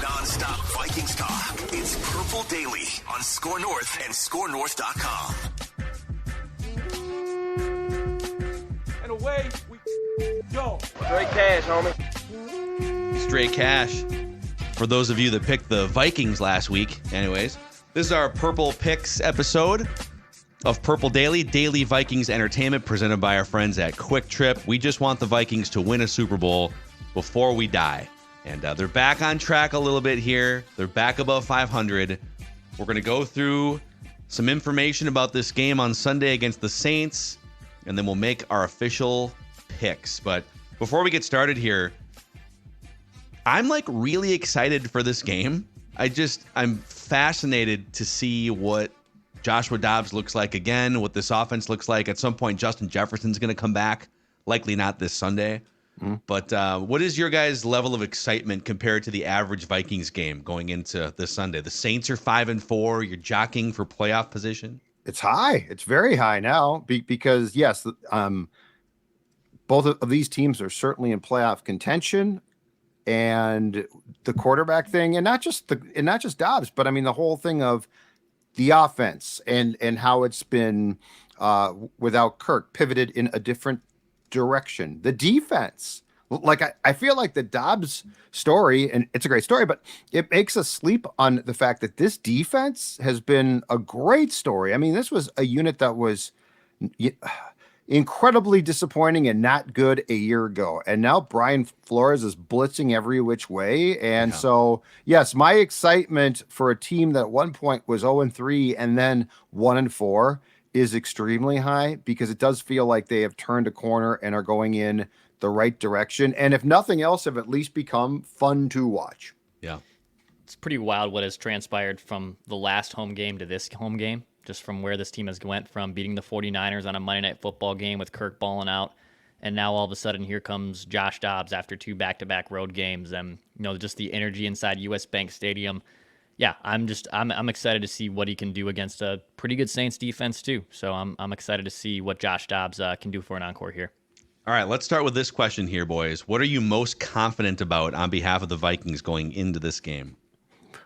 Non-stop Vikings talk. It's Purple Daily on Score North and ScoreNorth.com. And away we go. Straight cash, homie. Straight cash. For those of you that picked the Vikings last week, anyways, this is our Purple Picks episode of Purple Daily, daily Vikings entertainment presented by our friends at Quick Trip. We just want the Vikings to win a Super Bowl before we die. And they're back on track a little bit here. They're back above 500. We're going to go through some information about this game on Sunday against the Saints, and then we'll make our official picks. But before we get started here, I'm really excited for this game. I'm fascinated to see what Joshua Dobbs looks like again, what this offense looks like. At some point, Justin Jefferson's going to come back. Likely not this Sunday. But what is your guys' level of excitement compared to the average Vikings game going into this Sunday? The Saints are 5-4. You're jockeying for playoff position. It's high. It's very high now because yes, both of these teams are certainly in playoff contention, and the quarterback thing, and not just Dobbs, but I mean the whole thing of the offense and how it's been without Kirk pivoted in a different direction. The defense, I feel like the Dobbs story, and it's a great story, but it makes us sleep on the fact that this defense has been a great story. I mean, this was a unit that was incredibly disappointing and not good a year ago. And now Brian Flores is blitzing every which way. And so, yes, my excitement for a team that at one point was 0-3 and then 1-4 is extremely high, because it does feel like they have turned a corner and are going in the right direction. And if nothing else, have at least become fun to watch. Yeah. It's pretty wild what has transpired from the last home game to this home game, just from where this team has went from beating the 49ers on a Monday Night Football game with Kirk balling out. And now all of a sudden here comes Josh Dobbs after two back-to-back road games. And, just the energy inside US Bank Stadium. Yeah, I'm excited to see what he can do against a pretty good Saints defense too. So I'm excited to see what Josh Dobbs can do for an encore here. All right, let's start with this question here, boys. What are you most confident about on behalf of the Vikings going into this game?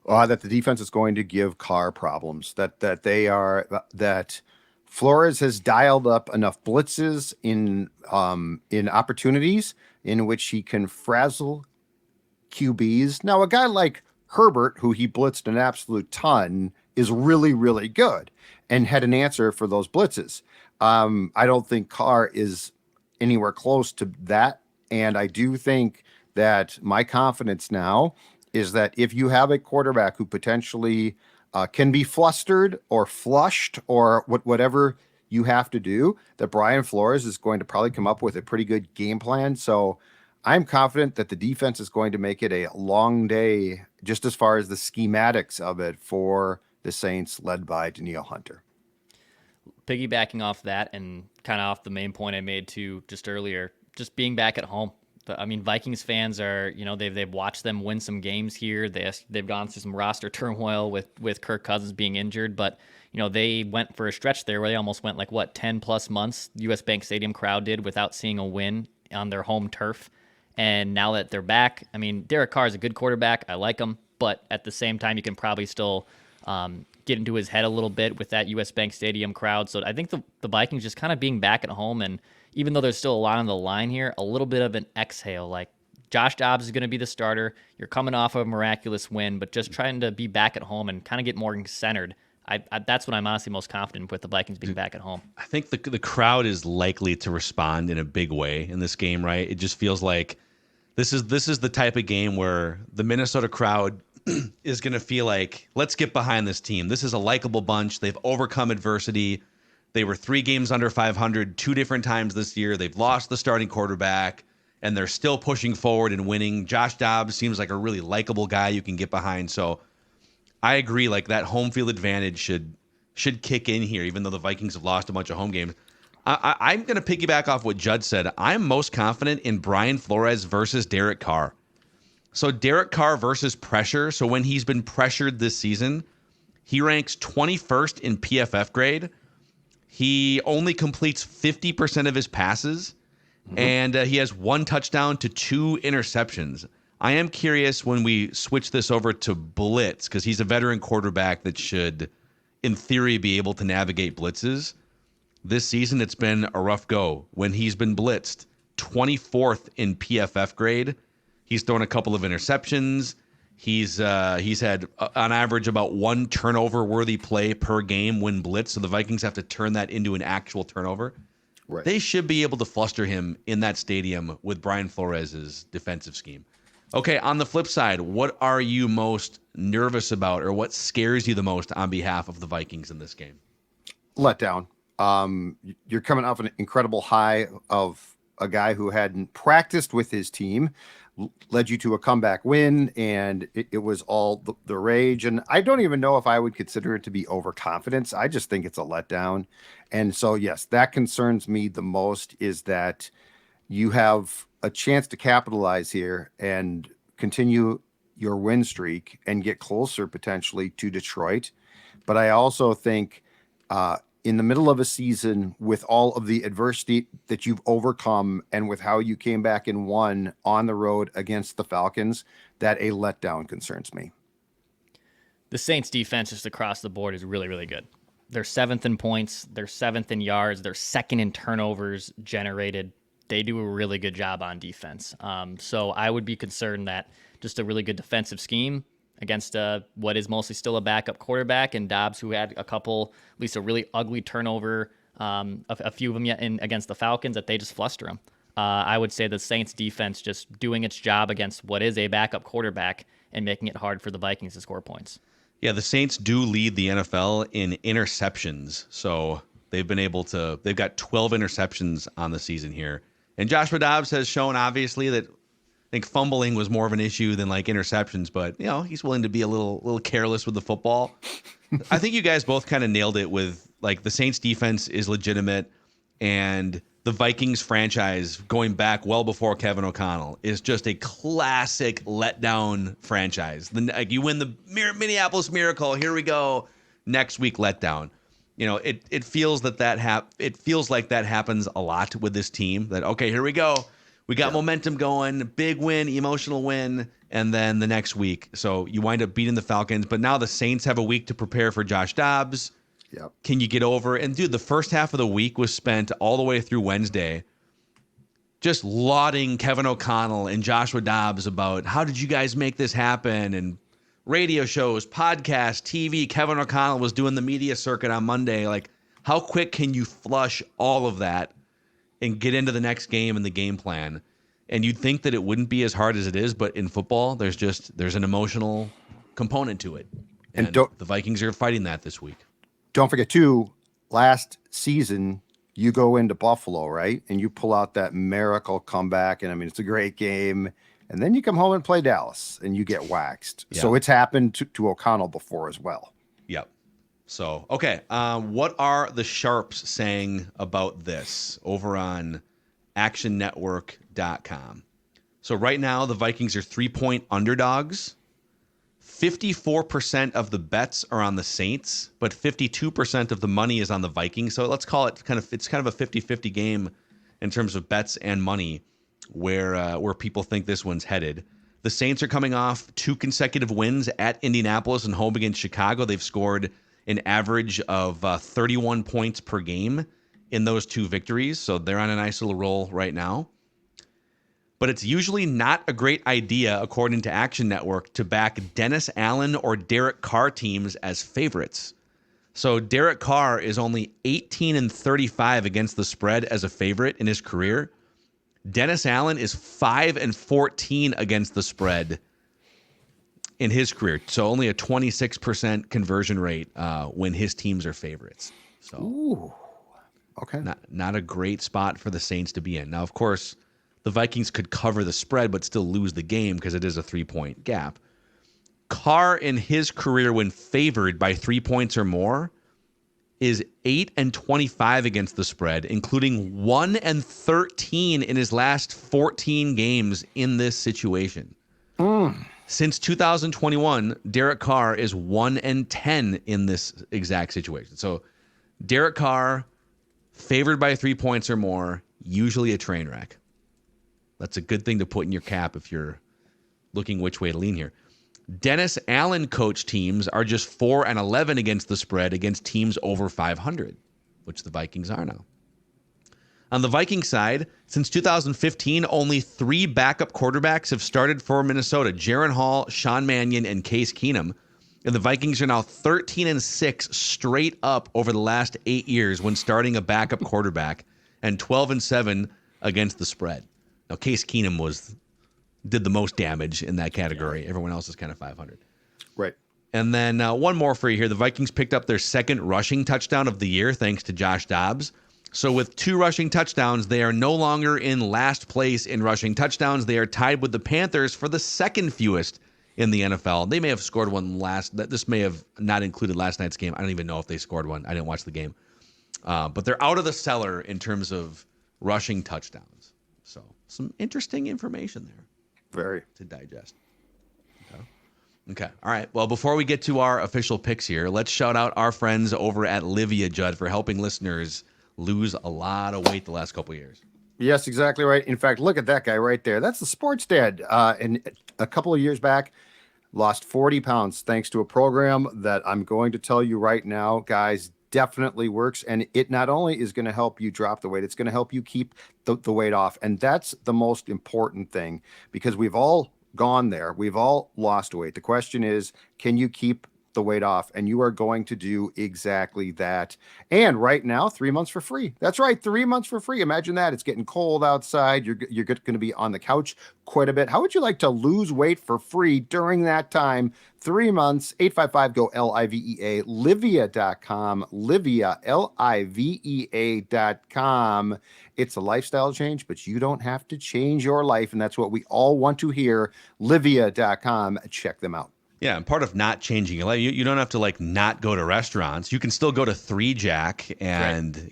That the defense is going to give Carr problems. That Flores has dialed up enough blitzes in opportunities in which he can frazzle QBs. Now, a guy like Herbert, who he blitzed an absolute ton, is really, really good and had an answer for those blitzes. I don't think Carr is anywhere close to that. And I do think that my confidence now is that if you have a quarterback who potentially can be flustered or flushed or whatever you have to do, that Brian Flores is going to probably come up with a pretty good game plan. So I'm confident that the defense is going to make it a long day, just as far as the schematics of it for the Saints, led by Danielle Hunter. Piggybacking off that and kind of off the main point I made too just earlier, just being back at home. I mean, Vikings fans are, they've watched them win some games here. They've gone through some roster turmoil with Kirk Cousins being injured, but they went for a stretch there where they almost went 10 plus months. US Bank Stadium crowd did without seeing a win on their home turf. And now that they're back, I mean, Derek Carr is a good quarterback. I like him, but at the same time, you can probably still get into his head a little bit with that US Bank Stadium crowd. So I think the Vikings just kind of being back at home, and even though there's still a lot on the line here, a little bit of an exhale. Like, Josh Dobbs is going to be the starter. You're coming off of a miraculous win, but just trying to be back at home and kind of get more centered. That's what I'm honestly most confident with, the Vikings being back at home. I think the crowd is likely to respond in a big way in this game, right? It just feels like this is the type of game where the Minnesota crowd is going to feel like, let's get behind this team. This is a likable bunch. They've overcome adversity. They were 3 games under 500 2 different times this year. They've lost the starting quarterback, and they're still pushing forward and winning. Josh Dobbs seems like a really likable guy you can get behind. So I agree, that home field advantage should kick in here, even though the Vikings have lost a bunch of home games. I'm going to piggyback off what Judd said. I'm most confident in Brian Flores versus Derek Carr. So Derek Carr versus pressure. So when he's been pressured this season, he ranks 21st in PFF grade. He only completes 50% of his passes, and he has 1 touchdown to 2 interceptions. I am curious when we switch this over to blitz, because he's a veteran quarterback that should, in theory, be able to navigate blitzes. This season, it's been a rough go. When he's been blitzed, 24th in PFF grade. He's thrown a couple of interceptions. He's had, on average, about one turnover-worthy play per game when blitzed, so the Vikings have to turn that into an actual turnover. Right. They should be able to fluster him in that stadium with Brian Flores' defensive scheme. Okay, on the flip side, what are you most nervous about, or what scares you the most on behalf of the Vikings in this game? Letdown. You're coming off an incredible high of a guy who hadn't practiced with his team, led you to a comeback win, and it was all the rage. And I don't even know if I would consider it to be overconfidence. I just think it's a letdown. And so, yes, that concerns me the most, is that you have a chance to capitalize here and continue your win streak and get closer potentially to Detroit. But I also think in the middle of a season, with all of the adversity that you've overcome and with how you came back and won on the road against the Falcons, that a letdown concerns me. The Saints defense just across the board is really, really good. They're 7th in points. They're 7th in yards. They're 2nd in turnovers generated. They do a really good job on defense. So I would be concerned that just a really good defensive scheme against what is mostly still a backup quarterback, and Dobbs, who had a couple, at least a really ugly turnover, a few of them yet against the Falcons, that they just fluster him. I would say the Saints defense just doing its job against what is a backup quarterback and making it hard for the Vikings to score points. Yeah, the Saints do lead the NFL in interceptions. So they've got 12 interceptions on the season here. And Joshua Dobbs has shown, obviously, that I think fumbling was more of an issue than like interceptions, but he's willing to be a little careless with the football. I think you guys both kind of nailed it with, like, the Saints defense is legitimate, and the Vikings franchise, going back well before Kevin O'Connell, is just a classic letdown franchise. Like, you win the Minneapolis Miracle, here we go. Next week, letdown. It feels like that happens a lot with this team. That, okay, here we go. We got momentum going, big win, emotional win, and then the next week. So you wind up beating the Falcons, but now the Saints have a week to prepare for Josh Dobbs. Yep. Can you get over? And dude, the first half of the week was spent all the way through Wednesday just lauding Kevin O'Connell and Joshua Dobbs about how did you guys make this happen, and radio shows, podcasts, TV. Kevin O'Connell was doing the media circuit on Monday. Like, how quick can you flush all of that and get into the next game and the game plan? And you'd think that it wouldn't be as hard as it is, but in football, there's an emotional component to it. And the Vikings are fighting that this week. Don't forget, too, last season, you go into Buffalo, right? And you pull out that miracle comeback. And I mean, it's a great game. And then you come home and play Dallas and you get waxed. Yeah. So it's happened to O'Connell before as well. Yep. So, okay. What are the Sharps saying about this over on actionnetwork.com? So right now, the Vikings are 3-point underdogs. 54% of the bets are on the Saints, but 52% of the money is on the Vikings. So let's call it it's kind of a 50-50 game in terms of bets and money where people think this one's headed. The Saints are coming off 2 consecutive wins at Indianapolis and home against Chicago. They've scored an average of 31 points per game in those 2 victories. So they're on a nice little roll right now. But it's usually not a great idea, according to Action Network, to back Dennis Allen or Derek Carr teams as favorites. So Derek Carr is only 18-35 against the spread as a favorite in his career. Dennis Allen is 5-14 against the spread in his career. So only a 26% conversion rate when his teams are favorites. So, ooh, okay, not a great spot for the Saints to be in. Now, of course, the Vikings could cover the spread but still lose the game because it is a 3-point gap. Carr in his career, when favored by 3 points or more, is 8-25 against the spread, including 1-13 in his last 14 games in this situation. Since 2021, Derek Carr is 1-10 in this exact situation. So Derek Carr, favored by 3 points or more, usually a train wreck. That's a good thing to put in your cap if you're looking which way to lean here. Dennis Allen coach teams are just 4-11 against the spread against teams over 500, which the Vikings are now. On the Viking side, since 2015, only 3 backup quarterbacks have started for Minnesota: Jaron Hall, Sean Mannion, and Case Keenum. And the Vikings are now 13-6 straight up over the last 8 years when starting a backup quarterback, and 12-7 against the spread. Now, Case Keenum did the most damage in that category. Everyone else is kind of 500. Right. And then one more for you here. The Vikings picked up their second rushing touchdown of the year thanks to Josh Dobbs. So with 2 rushing touchdowns, they are no longer in last place in rushing touchdowns. They are tied with the Panthers for the second fewest in the NFL. They may have scored one this may have not included last night's game. I don't even know if they scored one. I didn't watch the game. But they're out of the cellar in terms of rushing touchdowns. So some interesting information there. Very. To digest. Okay. All right. Well, before we get to our official picks here, let's shout out our friends over at Livia, Judd, for helping listeners lose a lot of weight the last couple of years. Yes, exactly right. In fact, look at that guy right there. That's the sports dad. And a couple of years back, lost 40 pounds thanks to a program that I'm going to tell you right now, guys, definitely works. And it not only is going to help you drop the weight, it's going to help you keep the weight off. And that's the most important thing, because we've all gone there. We've all lost weight. The question is, can you keep the weight off? And you are going to do exactly that. And right now, 3 months for free. That's right, 3 months for free. Imagine that. It's getting cold outside. You're going to be on the couch quite a bit. How would you like to lose weight for free during that time? 3 months, 855-GO-LIVEA, Livia.com, Livia, Livea.com. It's a lifestyle change, but you don't have to change your life. And that's what we all want to hear. Livia.com. Check them out. Yeah, and part of not changing your life, you don't have to not go to restaurants. You can still go to 3 Jack and,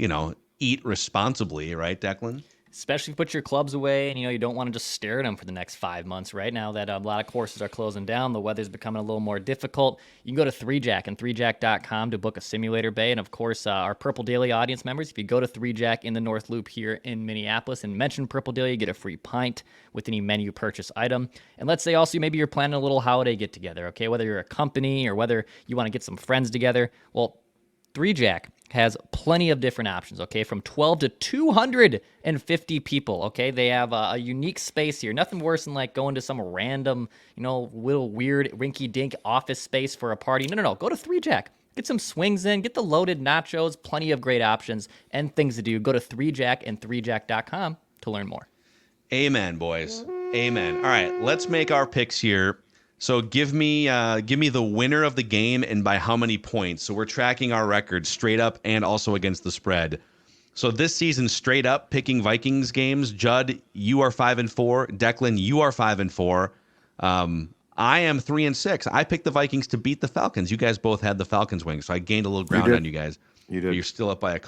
eat responsibly, right, Declan? Especially if you put your clubs away and, you don't want to just stare at them for the next 5 months. Right now that a lot of courses are closing down, the weather's becoming a little more difficult. You can go to 3Jack and 3Jack.com to book a simulator bay. And, of course, our Purple Daily audience members, if you go to 3Jack in the North Loop here in Minneapolis and mention Purple Daily, you get a free pint with any menu purchase item. And let's say also maybe you're planning a little holiday get-together, okay, whether you're a company or whether you want to get some friends together. Well, 3Jack has plenty of different options, okay, from 12 to 250 people, okay? They have a unique space here. Nothing worse than going to some random, little weird rinky-dink office space for a party. No. Go to 3Jack. Get some swings in. Get the loaded nachos. Plenty of great options and things to do. Go to 3Jack and 3Jack.com to learn more. Amen, boys. Amen. All right, let's make our picks here. So give me the winner of the game and by how many points. So we're tracking our records straight up and also against the spread. So this season, straight up picking Vikings games. Judd, you are 5-4. Declan, you are 5-4. I am 3-6. I picked the Vikings to beat the Falcons. You guys both had the Falcons wing, so I gained a little ground on you guys. You did. You're still up by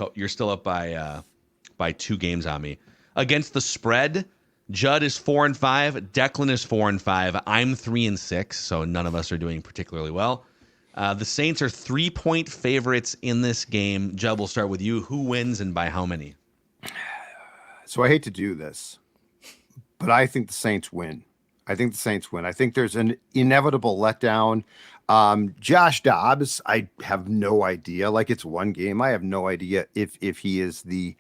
2 games on me. Against the spread, Judd is 4-5. Declan is 4-5. I'm 3-6, so none of us are doing particularly well. The Saints are 3-point favorites in this game. Judd, we'll start with you. Who wins and by how many? So I hate to do this, but I think the Saints win. I think there's an inevitable letdown. Josh Dobbs, I have no idea. It's one game. I have no idea if he is the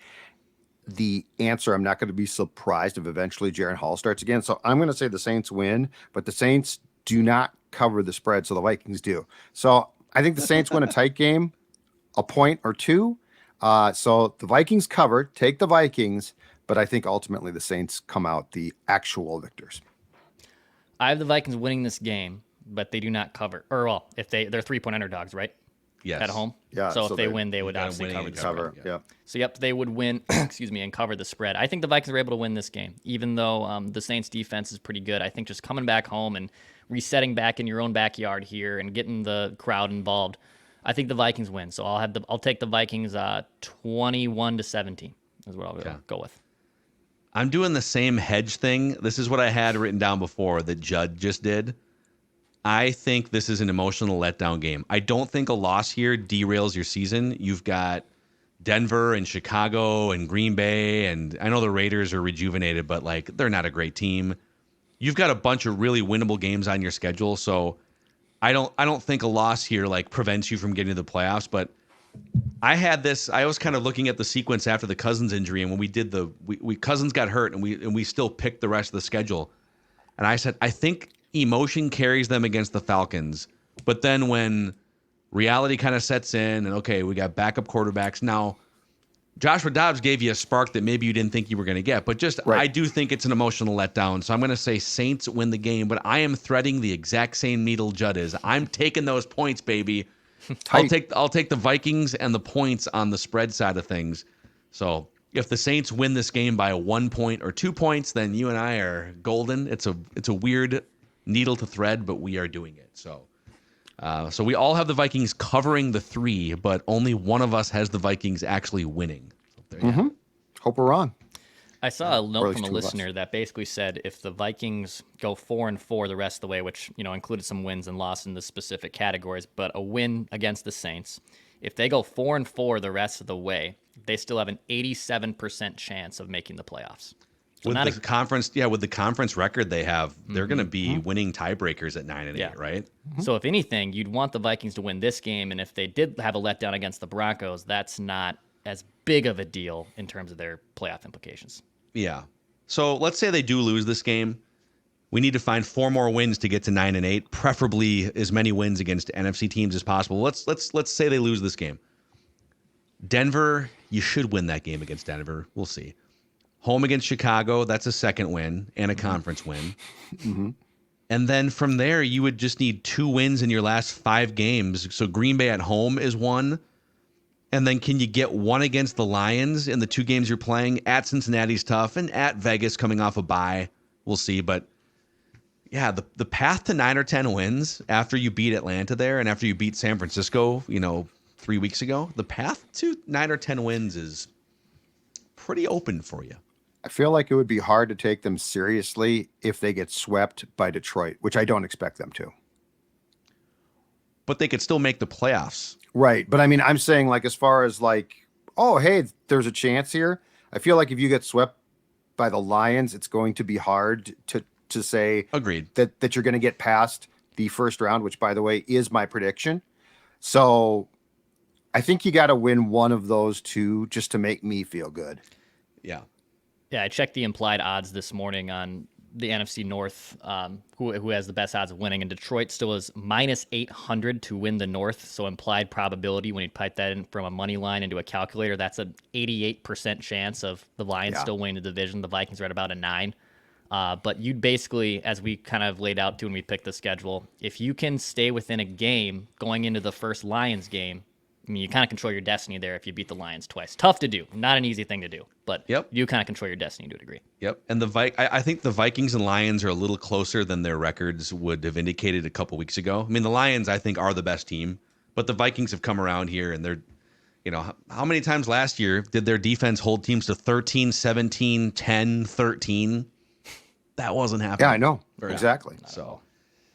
answer. I'm not going to be surprised if eventually Jaron Hall starts again. So I'm going to say the Saints win, but the Saints do not cover the spread, so the Vikings do. So I think the Saints win a tight game, a point or two. So the Vikings cover, take the Vikings, but I think ultimately the Saints come out the actual victors. I have the Vikings winning this game, but they do not cover. Or, well, if they're 3-point underdogs, right? Yes. At home? Yeah. So if they win, they would obviously cover the spread. Yeah. So, yep, they would win, and cover the spread. I think the Vikings are able to win this game, even though the Saints' defense is pretty good. I think just coming back home and resetting back in your own backyard here and getting the crowd involved, I think the Vikings win. So I'll take the Vikings 21-17 is what I'll go with. I'm doing the same hedge thing. This is what I had written down before that Judd just did. I think this is an emotional letdown game. I don't think a loss here derails your season. You've got Denver and Chicago and Green Bay, and I know the Raiders are rejuvenated, but they're not a great team. you've got a bunch of really winnable games on your schedule. So I don't think a loss here like prevents you from getting to the playoffs. But I was kind of looking at the sequence after the Cousins injury, and when we did we Cousins got hurt, and we still picked the rest of the schedule. And I said, I think emotion carries them against the Falcons. But then when reality kind of sets in, and okay, we got backup quarterbacks now. Joshua Dobbs gave you a spark that maybe you didn't think you were going to get, but I do think it's an emotional letdown. So I'm going to say Saints win the game, but I am threading the exact same needle Judd is. I'm taking those points, baby. I'll take the Vikings and the points on the spread side of things. So if the Saints win this game by 1 point or 2 points, then you and I are golden. It's a weird needle to thread, but we are doing it. So we all have the Vikings covering the 3, but only one of us has the Vikings actually winning. So there you go. Hope we're wrong. I saw a note from a listener that basically said if the Vikings go 4-4 the rest of the way, which included some wins and losses in the specific categories, but a win against the Saints, if they go 4-4 the rest of the way, they still have an 87% chance of making the playoffs. So with the conference record they have, they're going to be winning tiebreakers at 9-8, right? Mm-hmm. So if anything, you'd want the Vikings to win this game, and if they did have a letdown against the Broncos, that's not as big of a deal in terms of their playoff implications. Yeah. So let's say they do lose this game. We need to find 4 more wins to get to 9-8, preferably as many wins against NFC teams as possible. Let's say they lose this game. Denver, you should win that game against Denver. We'll see. Home against Chicago, that's a second win and a conference win. Mm-hmm. And then from there, you would just need 2 wins in your last 5 games. So Green Bay at home is 1. And then can you get 1 against the Lions in the 2 games you're playing? At Cincinnati's tough, and at Vegas coming off a bye. We'll see. But yeah, the path to 9 or 10 wins after you beat Atlanta there and after you beat San Francisco, 3 weeks ago, the path to 9 or 10 wins is pretty open for you. I feel like it would be hard to take them seriously if they get swept by Detroit, which I don't expect them to. But they could still make the playoffs. Right. But I mean, I'm saying like as far as like, oh, hey, there's a chance here. I feel like if you get swept by the Lions, it's going to be hard to say agreed that you're going to get past the first round, which, by the way, is my prediction. So I think you got to win one of those 2 just to make me feel good. Yeah. Yeah, I checked the implied odds this morning on the NFC North, who has the best odds of winning, and Detroit still is -800 to win the North. So implied probability, when you type that in from a money line into a calculator, that's an 88% chance of the Lions still winning the division. The Vikings are at about a 9. But you'd basically, as we kind of laid out too when we picked the schedule, if you can stay within a game going into the first Lions game, I mean, you kind of control your destiny there if you beat the Lions twice. Tough to do. Not an easy thing to do. But you kind of control your destiny to a degree. Yep. And I think the Vikings and Lions are a little closer than their records would have indicated a couple weeks ago. I mean, the Lions, I think, are the best team. But the Vikings have come around here, and they're, how many times last year did their defense hold teams to 13, 17, 10, 13? That wasn't happening. Yeah, I know. Exactly. So,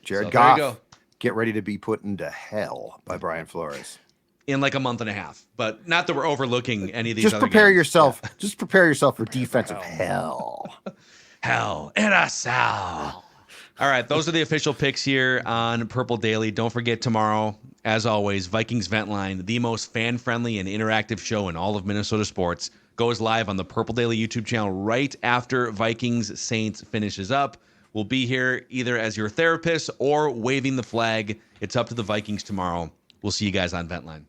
Jared Goff, Goff, get ready to be put into hell by Brian Flores. In like a month and a half, but not that we're overlooking any of these. Just other prepare games. yourself. Yeah. Just prepare yourself for defensive hell. Hell in a cell. All right, those are the official picks here on Purple Daily. Don't forget tomorrow, as always, Vikings Vent Line, the most fan-friendly and interactive show in all of Minnesota sports, goes live on the Purple Daily YouTube channel right after Vikings Saints finishes up. We'll be here either as your therapist or waving the flag. It's up to the Vikings tomorrow. We'll see you guys on Vent Line.